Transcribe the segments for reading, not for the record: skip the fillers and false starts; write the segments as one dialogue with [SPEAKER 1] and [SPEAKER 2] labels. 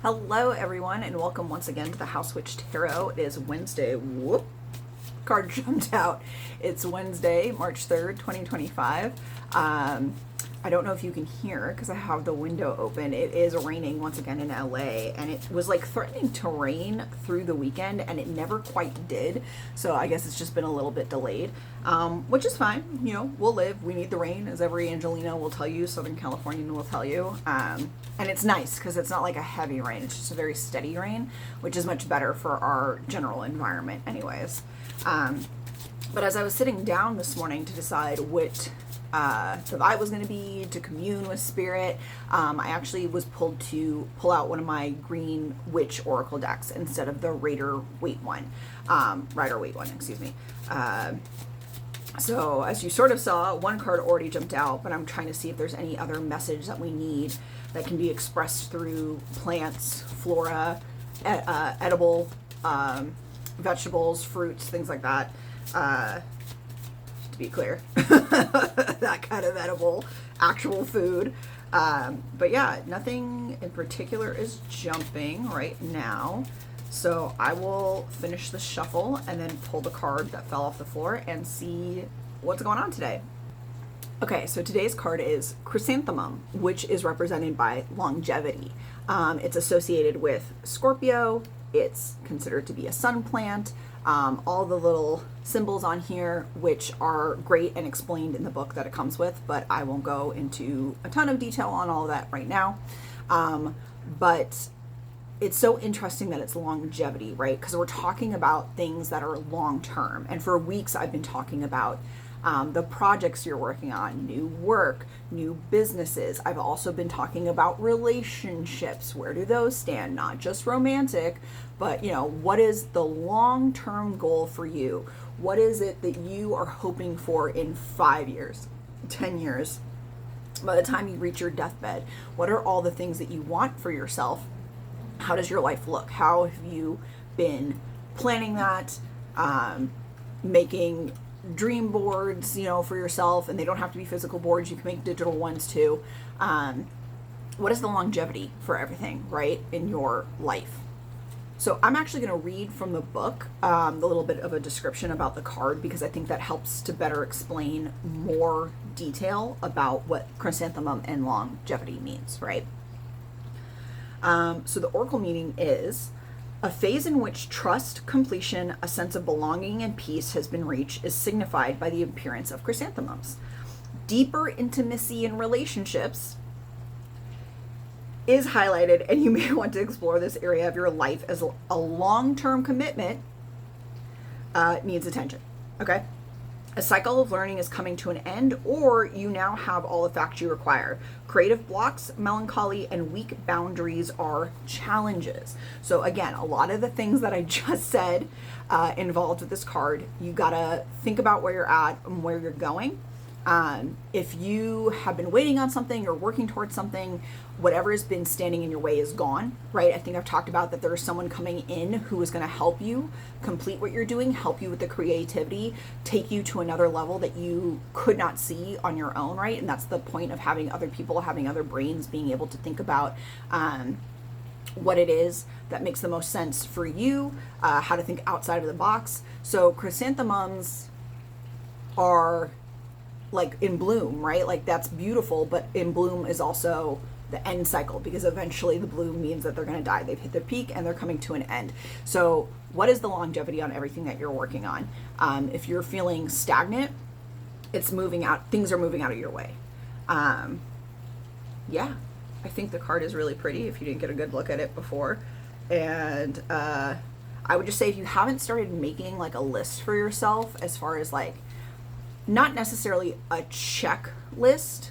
[SPEAKER 1] Hello everyone and welcome once again to the House Witch Tarot. It is Wednesday. Whoop. Card jumped out. It's Wednesday, March 3rd, 2025. I don't know if you can hear because I have the window open. It is raining once again in LA, and it was like threatening to rain through the weekend and it never quite did. So I guess it's just been a little bit delayed, which is fine. You know, we'll live. We need the rain, as every Angelino will tell you, Southern Californian will tell you. And it's nice because it's not like a heavy rain. It's just a very steady rain, which is much better for our general environment anyways. But as I was sitting down this morning to decide what the vibe was going to be, to commune with spirit, I actually was pulled to pull out one of my green witch oracle decks instead of the Rider-Waite one, excuse me. So as you sort of saw, one card already jumped out, but I'm trying to see if there's any other message that we need that can be expressed through plants, flora, edible vegetables, fruits, things like that. To be clear, that kind of edible, actual food. But yeah, nothing in particular is jumping right now. So I will finish the shuffle and then pull the card that fell off the floor and see what's going on today. Okay, so today's card is Chrysanthemum, which is represented by longevity. It's associated with Scorpio. It's considered to be a sun plant. All the little symbols on here, which are great and explained in the book that it comes with, but I won't go into a ton of detail on all of that right now. But it's so interesting that it's longevity, right? Because we're talking about things that are long term. And for weeks, I've been talking about the projects you're working on, new work, new businesses. I've also been talking about relationships. Where do those stand? Not just romantic, but what is the long-term goal for you? What is it that you are hoping for in 5 years, 10 years? By the time you reach your deathbed, what are all the things that you want for yourself? How does your life look? How have you been planning that, making dream boards, for yourself? And they don't have to be physical boards. You can make digital ones too. What is the longevity for everything, right, in your life? So I'm actually going to read from the book a little bit of a description about the card, because I think that helps to better explain more detail about what chrysanthemum and longevity means, right? So the oracle meaning is: a phase in which trust, completion, a sense of belonging, and peace has been reached is signified by the appearance of chrysanthemums. Deeper intimacy in relationships is highlighted, and you may want to explore this area of your life as a long-term commitment needs attention, okay? A cycle of learning is coming to an end, or you now have all the facts you require. Creative blocks, melancholy, and weak boundaries are challenges. So again, a lot of the things that I just said involved with this card, you gotta think about where you're at and where you're going. If you have been waiting on something or working towards something, whatever has been standing in your way is gone, right? I think I've talked about that there's someone coming in who is going to help you complete what you're doing, help you with the creativity, take you to another level that you could not see on your own, right? And that's the point of having other people, having other brains, being able to think about what it is that makes the most sense for you, how to think outside of the box. So chrysanthemums are like in bloom, right? Like that's beautiful, but in bloom is also the end cycle, because eventually the bloom means that they're going to die. They've hit their peak and they're coming to an end. So what is the longevity on everything that you're working on? If you're feeling stagnant, it's moving out. Things are moving out of your way. Yeah, I think the card is really pretty if you didn't get a good look at it before. And I would just say, if you haven't started making like a list for yourself, as far as like, not necessarily a checklist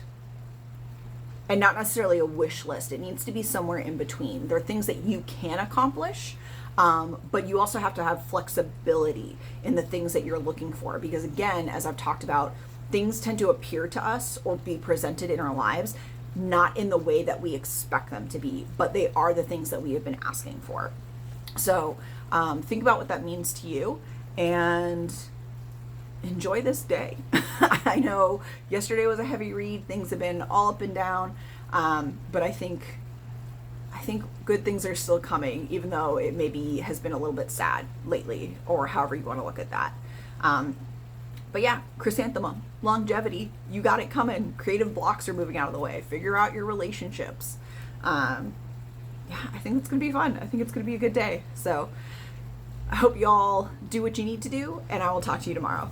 [SPEAKER 1] and not necessarily a wish list. It needs to be somewhere in between. There are things that you can accomplish, but you also have to have flexibility in the things that you're looking for. Because again, as I've talked about, things tend to appear to us or be presented in our lives not in the way that we expect them to be, but they are the things that we have been asking for. So think about what that means to you and enjoy this day. I know yesterday was a heavy read. Things have been all up and down. But I think think good things are still coming, even though it maybe has been a little bit sad lately, or however you want to look at that. But yeah, Chrysanthemum Longevity, you got it coming. Creative blocks are moving out of the way. Figure out your relationships. Yeah, I think it's gonna be fun. I think it's gonna be a good day. So I hope you all do what you need to do, and I will talk to you tomorrow.